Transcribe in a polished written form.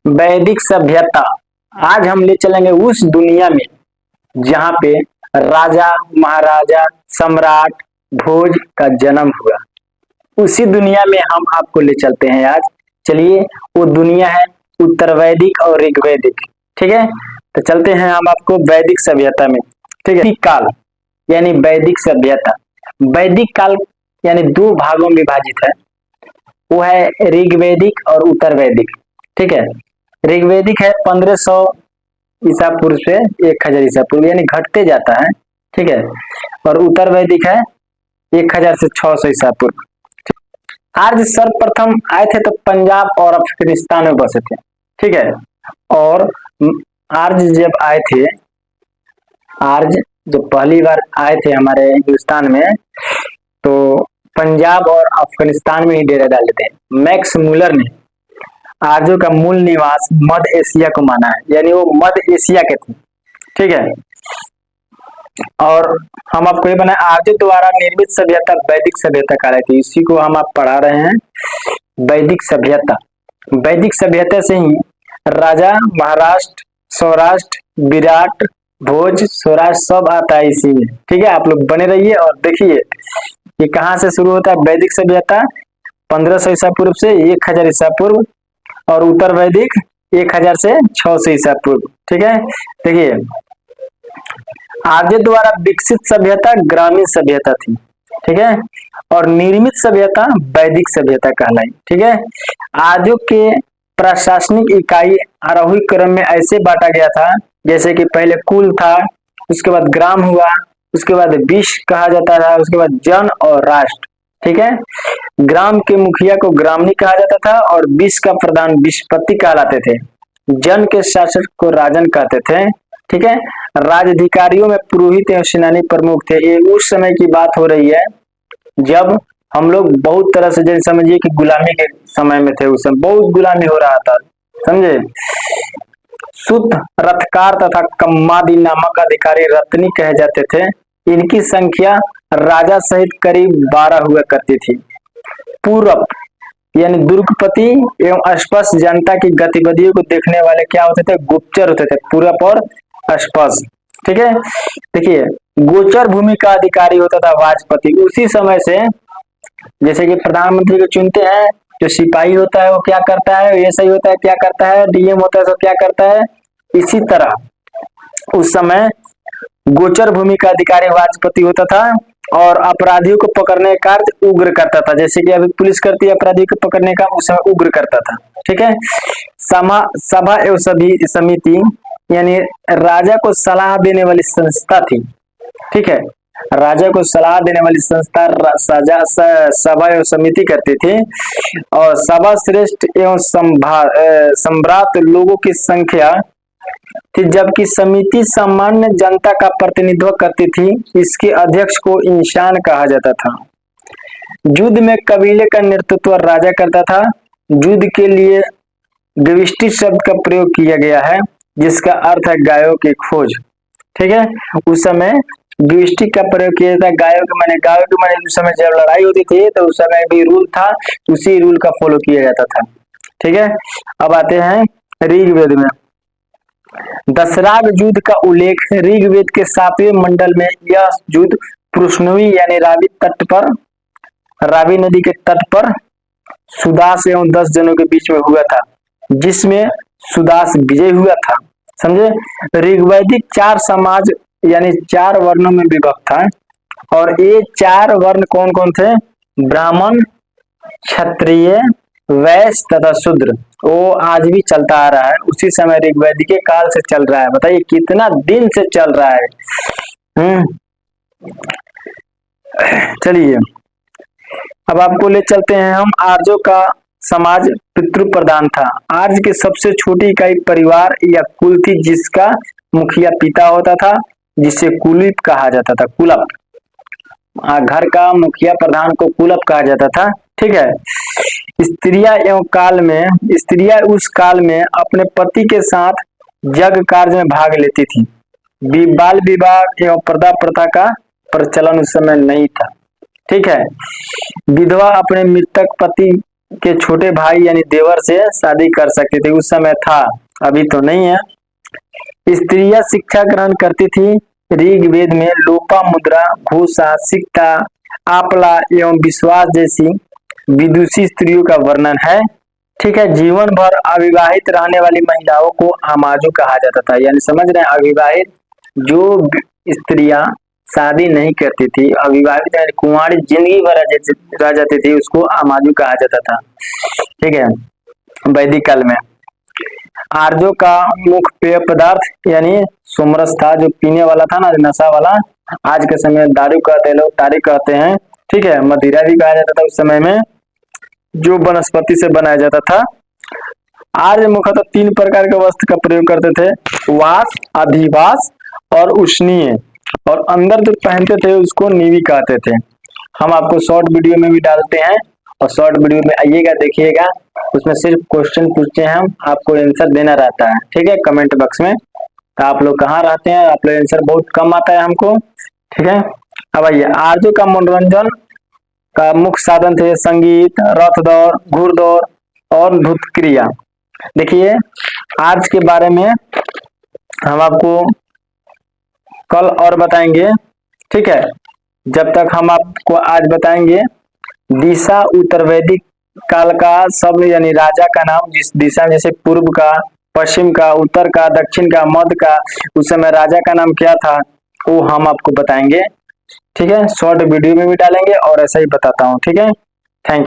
वैदिक सभ्यता। आज हम ले चलेंगे उस दुनिया में जहाँ पे राजा महाराजा सम्राट भोज का जन्म हुआ। उसी दुनिया में हम आपको ले चलते हैं आज। चलिए, वो दुनिया है उत्तर वैदिक और ऋग्वैदिक। ठीक है, तो चलते हैं हम आपको वैदिक सभ्यता में। ठीक है, वैदिक काल यानी वैदिक सभ्यता। वैदिक काल यानी दो भागों में विभाजित है, वो है ऋग्वैदिक और उत्तर वैदिक। ठीक है, ऋग्वैदिक है 1500 ईसा पूर्व से 1000 ईसा पूर्व, यानी घटते जाता है। ठीक है, और उत्तर वैदिक है 1000 से 600 ईसा पूर्व। आर्य सर्वप्रथम आए थे तो पंजाब और अफगानिस्तान में बसे थे। ठीक है, और आर्य जब आए थे, आर्य जब पहली बार आए थे हमारे हिंदुस्तान में, तो पंजाब और अफगानिस्तान में ही डेरा डाले थे। मैक्स मुलर ने आर्यों का मूल निवास मध्य एशिया को माना है, यानी वो मध्य एशिया के थे। ठीक है, और हम आपको ये बनाए आर्यों द्वारा निर्मित सभ्यता वैदिक सभ्यता कहलाती है। इसी को हम आप पढ़ा रहे हैं, वैदिक सभ्यता। वैदिक सभ्यता से ही राजा महाराष्ट्र सौराष्ट्र विराट भोज स्वराज सब आता है इसी में। ठीक है, आप लोग बने रहिए और देखिए ये कहाँ से शुरू होता है। वैदिक सभ्यता 1500 ईसा पूर्व से 1000 ईसा पूर्व, और उत्तर वैदिक 1000 से 600 ईसा पूर्व। ठीक है, देखिए आर्य द्वारा विकसित सभ्यता ग्रामीण सभ्यता थी। ठीक है, और निर्मित सभ्यता वैदिक सभ्यता कहलाई। ठीक है, आर्यों के प्रशासनिक इकाई आरोही क्रम में ऐसे बांटा गया था, जैसे कि पहले कुल था, उसके बाद ग्राम हुआ, उसके बाद विश्व कहा जाता था, उसके बाद जन और राष्ट्र। ठीक है, ग्राम के मुखिया को ग्रामनी कहा जाता था और विश्व का प्रधान विश्वपति कहलाते थे। जन के शासक को राजन कहते थे। ठीक है, राजधिकारियों में पुरोहित एवं सेनानी प्रमुख थे। ये उस समय की बात हो रही है जब हम लोग बहुत तरह से, जैसे समझिए कि गुलामी के समय में थे। उस समय बहुत गुलामी हो रहा था, समझे। सुत रथकार तथा कम्मादी नामक अधिकारी रत्नी कहे जाते थे। इनकी संख्या राजा सहित करीब 12 हुआ करती थी। पूरब यानी दुर्गपति एवं स्पष्ट जनता की गतिविधियों को देखने वाले क्या होते थे, गुप्तचर होते थे, पूरब और स्पष्ट। ठीक है, देखिए गोचर भूमि का अधिकारी होता था वाजपति। उसी समय से जैसे कि प्रधानमंत्री को चुनते हैं, जो सिपाही होता है वो क्या करता है, एएसआई होता है क्या करता है, डीएम होता है तो क्या करता है। इसी तरह उस समय गोचर भूमि का अधिकारी वाजपति होता था और अपराधियों को पकड़ने का कार्य उग्र करता था। जैसे कि अभी पुलिस करती है अपराधियों को पकड़ने का, उस समय उग्र करता था। ठीक है, सभा एवं सभी समिति यानी राजा को सलाह देने वाली संस्था थी। ठीक है, राजा को सलाह देने वाली संस्था सभा एवं समिति करती थी, और सभा श्रेष्ठ एवं सम्भ्रात लोगों की संख्या थी, जबकि समिति सामान्य जनता का प्रतिनिधित्व करती थी। इसके अध्यक्ष को इंसान कहा जाता था। युद्ध में कबीले का नेतृत्व राजा करता था। युद्ध के लिए व्यवस्थित शब्द का प्रयोग किया गया है, जिसका अर्थ है गायों की खोज। ठीक है, उस समय व्यवस्थित का प्रयोग किया जाता है। गायों के माने उस समय जब लड़ाई होती थी तो उस समय भी रूल था, उसी रूल का फॉलो किया जाता था। ठीक है, अब आते हैं ऋग्वेद में। दशराग युद्ध का उल्लेख ऋग्वेद के 7वें मंडल में। यह युद्ध पुरुषनवी यानी रावी नदी के तट पर सुदास एवं 10 जनों के बीच में हुआ था, जिसमें सुदास विजय हुआ था। समझे, ऋग्वैदिक 4 समाज यानी 4 वर्णों में विभक्त था, और ये 4 वर्ण कौन कौन थे, ब्राह्मण क्षत्रिय वैश्य तथा शूद्र। वो आज भी चलता आ रहा है, उसी समय ऋग्वैदिक काल से चल रहा है। बताइए कितना दिन से चल रहा है। चलिए अब आपको ले चलते हैं हम। आर्यों का समाज पितृ प्रधान था। आर्य की सबसे छोटी इकाई परिवार या कुल थी, जिसका मुखिया पिता होता था, जिसे कुलीप कहा जाता था। कुलप, घर का मुखिया प्रधान को कुलप कहा जाता था। ठीक है, स्त्रियां उस काल में अपने पति के साथ यज्ञ कार्य में भाग लेती थी। बाल विवाह एवं पर्दा प्रथा का प्रचलन उस समय नहीं था। ठीक है, विधवा अपने मृतक पति के छोटे भाई यानी देवर से शादी कर सकते थे, उस समय था, अभी तो नहीं है। स्त्रियां शिक्षा ग्रहण करती थी। ऋग्वेद में लोपा मुद्रा, घोषा, सिक्ता, आपला एवं विश्वास जैसी विदुषी स्त्रियों का वर्णन है। ठीक है, जीवन भर अविवाहित रहने वाली महिलाओं को अमाजु कहा जाता था, यानी समझ रहे हैं, अविवाहित जो स्त्रियां शादी नहीं करती थी, अविवाहित यानी कुंवारी जिंदगी भर रह जाती थी, उसको अमाजु कहा जाता था। ठीक है, वैदिक काल में आर्यों का मुख्य पेय पदार्थ यानी सोमरस था, जो पीने वाला था ना, नशा वाला, आज के समय में दारू कहते हैं, लोग तारी कहते हैं। ठीक है, मदिरा भी कहा जाता था उस समय में, जो वनस्पति से बनाया जाता था। आर्य मुख्यतः 3 प्रकार के वस्त्र का प्रयोग करते थे, वास, अधिवास और उष्णीय, और अंदर जो पहनते थे उसको नीवी कहते थे। हम आपको शॉर्ट वीडियो में भी डालते हैं, और शॉर्ट वीडियो में आइएगा, देखिएगा, उसमें सिर्फ क्वेश्चन पूछते हैं हम, आपको आंसर देना रहता है। ठीक है, कमेंट बॉक्स में तो आप लोग कहाँ रहते हैं, आप लोग आंसर बहुत कम आता है हमको। ठीक है, अब आइए, आर्यों का मनोरंजन का मुख्य साधन थे संगीत, रथ दौड़, घुड़दौड़ और नृत्य क्रिया। देखिए, आज के बारे में हम आपको कल और बताएंगे। ठीक है, जब तक हम आपको आज बताएंगे दिशा उत्तर वैदिक काल का शब्द यानी राजा का नाम, जिस दिशा, जैसे पूर्व का, पश्चिम का, उत्तर का, दक्षिण का, मध्य का, उस समय राजा का नाम क्या था, वो हम आपको बताएंगे। ठीक है, शॉर्ट वीडियो में भी डालेंगे और ऐसा ही बताता हूँ। ठीक है।